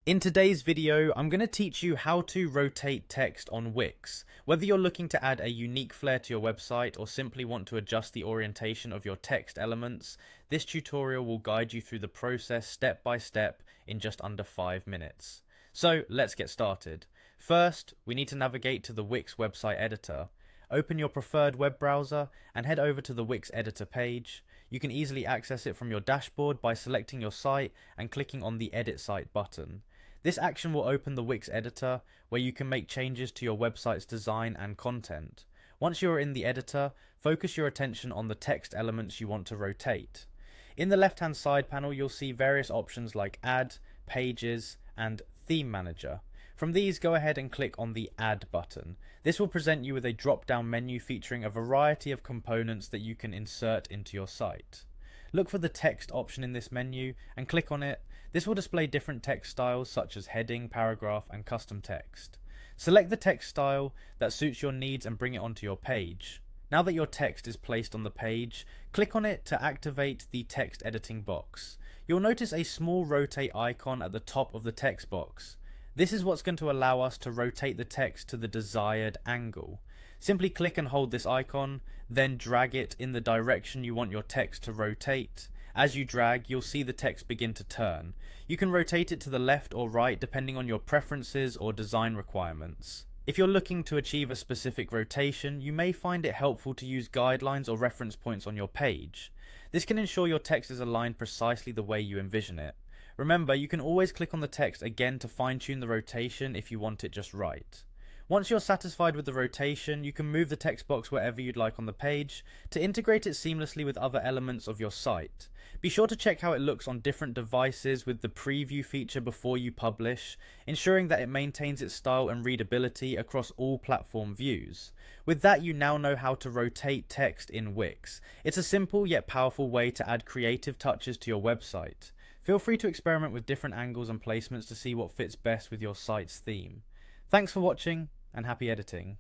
In today's video, I'm going to teach you how to rotate text on Wix. Whether you're looking to add a unique flair to your website or simply want to adjust the orientation of your text elements, this tutorial will guide you through the process step by step in just under 5 minutes. So let's get started. First, we need to navigate to the Wix website editor. Open your preferred web browser and head over to the Wix editor page. You can easily access it from your dashboard by selecting your site and clicking on the Edit Site button. This action will open the Wix editor, where you can make changes to your website's design and content. Once you are in the editor, focus your attention on the text elements you want to rotate. In the left-hand side panel, you'll see various options like Add, Pages, and Theme Manager. From these, go ahead and click on the Add button. This will present you with a drop-down menu featuring a variety of components that you can insert into your site. Look for the text option in this menu and click on it. This will display different text styles such as heading, paragraph, and custom text. Select the text style that suits your needs and bring it onto your page. Now that your text is placed on the page, click on it to activate the text editing box. You'll notice a small rotate icon at the top of the text box. This is what's going to allow us to rotate the text to the desired angle. Simply click and hold this icon, then drag it in the direction you want your text to rotate. As you drag, you'll see the text begin to turn. You can rotate it to the left or right depending on your preferences or design requirements. If you're looking to achieve a specific rotation, you may find it helpful to use guidelines or reference points on your page. This can ensure your text is aligned precisely the way you envision it. Remember, you can always click on the text again to fine-tune the rotation if you want it just right. Once you're satisfied with the rotation, you can move the text box wherever you'd like on the page to integrate it seamlessly with other elements of your site. Be sure to check how it looks on different devices with the preview feature before you publish, ensuring that it maintains its style and readability across all platform views. With that, you now know how to rotate text in Wix. It's a simple yet powerful way to add creative touches to your website. Feel free to experiment with different angles and placements to see what fits best with your site's theme. Thanks for watching, and happy editing.